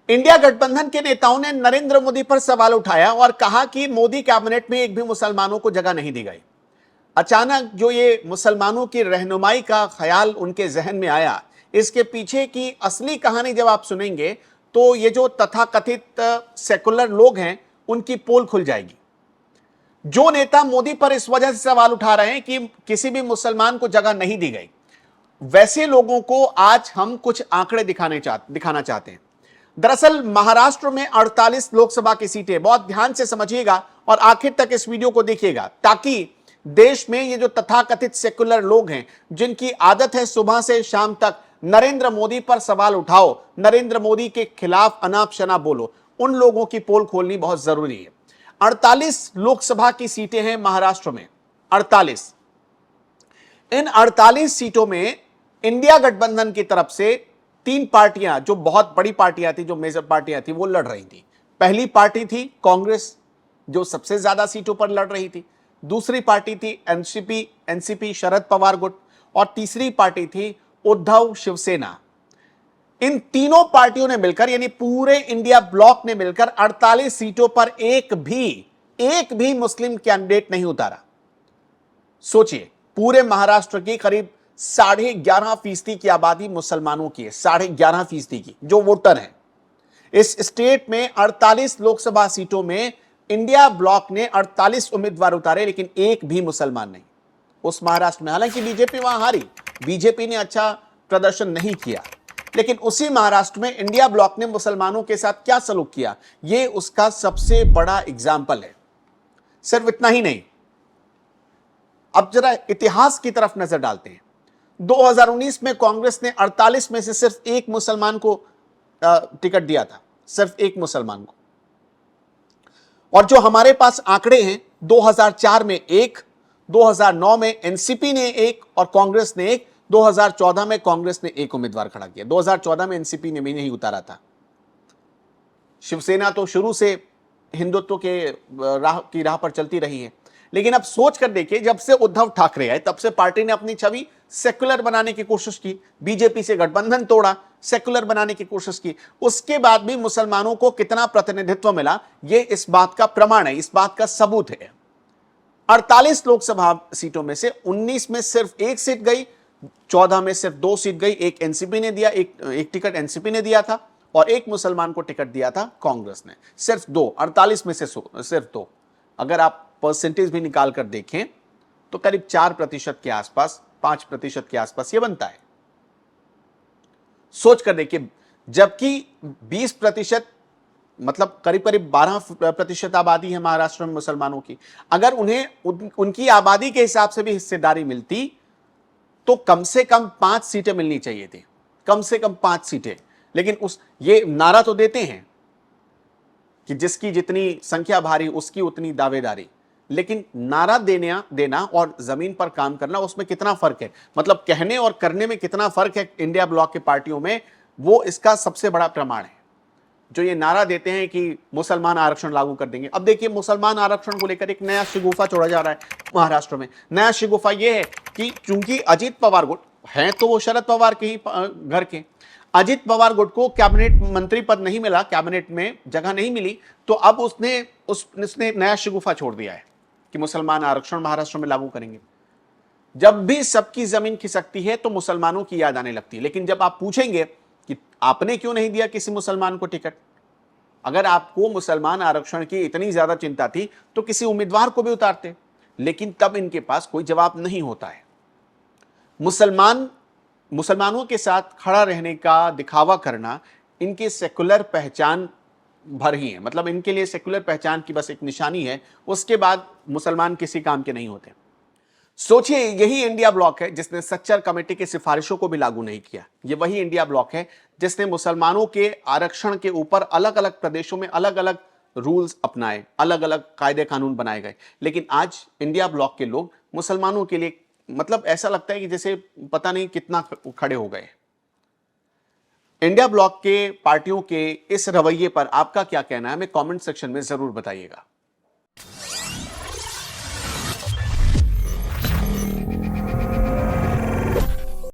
India गठबंधन के नेताओं ने नरेंद्र मोदी पर सवाल उठाया और कहा कि मोदी कैबिनेट में एक भी मुसलमानों को जगह नहीं दी गई। अचानक जो ये मुसलमानों की रहनुमाई का ख्याल उनके जहन में आया, इसके पीछे की असली कहानी जब आप सुनेंगे तो ये जो तथाकथित सेकुलर लोग हैं उनकी पोल खुल जाएगी। जो नेता मोदी पर इस वजह से सवाल उठा रहे हैं कि किसी भी मुसलमान को जगह नहीं दी गई, वैसे लोगों को आज हम कुछ आंकड़े दिखाना चाहते हैं। दरअसल महाराष्ट्र में 48 लोकसभा की सीटें, बहुत ध्यान से समझिएगा और आखिर तक इस वीडियो को देखिएगा, ताकि देश में ये जो तथाकथित सेकुलर लोग हैं जिनकी आदत है सुबह से शाम तक नरेंद्र मोदी पर सवाल उठाओ, नरेंद्र मोदी के खिलाफ अनाप शनाप बोलो, उन लोगों की पोल खोलनी बहुत जरूरी है। 48 लोकसभा की सीटें हैं महाराष्ट्र में, 48। इन 48 सीटों में इंडिया गठबंधन की तरफ से 3 पार्टियां, जो बहुत बड़ी पार्टियां थी, जो मेजर पार्टियां थी, वो लड़ रही थी। पहली पार्टी थी कांग्रेस, जो सबसे ज्यादा सीटों पर लड़ रही थी। दूसरी पार्टी थी एनसीपी शरद पवार गुट, और तीसरी पार्टी थी उद्धव शिवसेना। इन तीनों पार्टियों ने मिलकर, यानी पूरे इंडिया ब्लॉक ने मिलकर 48 सीटों पर एक भी मुस्लिम कैंडिडेट नहीं उतारा। सोचिए, पूरे महाराष्ट्र की करीब 11.5% की आबादी मुसलमानों की है, 11.5% की जो वोटर हैं। इस स्टेट में 48 लोकसभा सीटों में इंडिया ब्लॉक ने 48 उम्मीदवार उतारे, लेकिन एक भी मुसलमान नहीं उस महाराष्ट्र में। हालांकि बीजेपी वहां हारी, बीजेपी ने अच्छा प्रदर्शन नहीं किया, लेकिन उसी महाराष्ट्र में इंडिया ब्लॉक ने मुसलमानों के साथ क्या सलूक किया, यह उसका सबसे बड़ा एग्जाम्पल है। सिर्फ इतना ही नहीं, अब जरा इतिहास की तरफ नजर डालते हैं। 2019 में कांग्रेस ने 48 में से सिर्फ एक मुसलमान को टिकट दिया था, सिर्फ एक मुसलमान को। और जो हमारे पास आंकड़े हैं, 2004 में एक, 2009 में एनसीपी ने एक और कांग्रेस ने एक, 2014 में कांग्रेस ने एक उम्मीदवार खड़ा किया। 2014 में एनसीपी ने भी नहीं उतारा था। शिवसेना तो शुरू से हिंदुत्व के राह पर चलती रही है, लेकिन अब सोच कर देखिए, जब से उद्धव ठाकरे आए तब से पार्टी ने अपनी छवि सेकुलर बनाने की कोशिश की, बीजेपी से गठबंधन तोड़ा, सेकुलर बनाने की कोशिश की, उसके बाद भी मुसलमानों को कितना प्रतिनिधित्व मिला, यह इस बात का प्रमाण है, इस बात का सबूत है। 48 लोकसभा सीटों में से 19 में सिर्फ एक सीट गई, 14 में सिर्फ 2 सीट गई। एक एनसीपी ने दिया, एक टिकट एनसीपी ने दिया था, और एक मुसलमान को टिकट दिया था कांग्रेस ने। सिर्फ 2, 48 में से सिर्फ 2। अगर आप परसेंटेज भी निकाल कर देखें तो करीब 4% के आसपास, 5% के आसपास ये बनता है। सोच कर देखिए, जबकि 20%, मतलब करीब करीब 12% आबादी है महाराष्ट्र में मुसलमानों की। अगर उन्हें उनकी आबादी के हिसाब से भी हिस्सेदारी मिलती तो कम से कम 5 सीटें मिलनी चाहिए थी, कम से कम 5 सीटें। लेकिन ये नारा तो देते हैं कि जिसकी जितनी संख्या भारी उसकी उतनी दावेदारी, लेकिन नारा देना और जमीन पर काम करना, उसमें कितना फर्क है, मतलब कहने और करने में कितना फर्क है इंडिया ब्लॉक की पार्टियों में, वो इसका सबसे बड़ा प्रमाण है। जो ये नारा देते हैं कि मुसलमान आरक्षण लागू कर देंगे, अब देखिए मुसलमान आरक्षण को लेकर एक नया शिगुफा छोड़ा जा रहा है महाराष्ट्र में। नया शिगुफा यह है कि चूंकि अजीत पवार गुट हैं तो वो शरद पवार के ही घर के, अजीत पवार गुट को कैबिनेट मंत्री पद नहीं मिला, कैबिनेट में जगह नहीं मिली, तो अब उसने नया शिगुफा छोड़ दिया है कि मुसलमान आरक्षण महाराष्ट्र में लागू करेंगे। जब भी सबकी जमीन खिसकती है तो मुसलमानों की याद आने लगती है। लेकिन जब आप पूछेंगे कि आपने क्यों नहीं दिया किसी मुसलमान को टिकट, अगर आपको मुसलमान आरक्षण की इतनी ज्यादा चिंता थी तो किसी उम्मीदवार को भी उतारते, लेकिन तब इनके पास कोई जवाब नहीं होता है। मुसलमानों के साथ खड़ा रहने का दिखावा करना इनकी सेकुलर पहचान भर ही है, मतलब इनके लिए सेकुलर पहचान की बस एक निशानी है, उसके बाद मुसलमान किसी काम के नहीं होते। सोचिए, यही इंडिया ब्लॉक है जिसने सच्चर कमेटी की सिफारिशों को भी लागू नहीं किया। यह वही इंडिया ब्लॉक है जिसने मुसलमानों के आरक्षण के ऊपर अलग अलग प्रदेशों में अलग अलग रूल्स अपनाए, अलग अलग कायदे कानून बनाए गए। लेकिन आज इंडिया ब्लॉक के लोग मुसलमानों के लिए, मतलब ऐसा लगता है कि जैसे पता नहीं कितना खड़े हो गए। इंडिया ब्लॉक के पार्टियों के इस रवैये पर आपका क्या कहना है, हमें कमेंट सेक्शन में जरूर बताइएगा।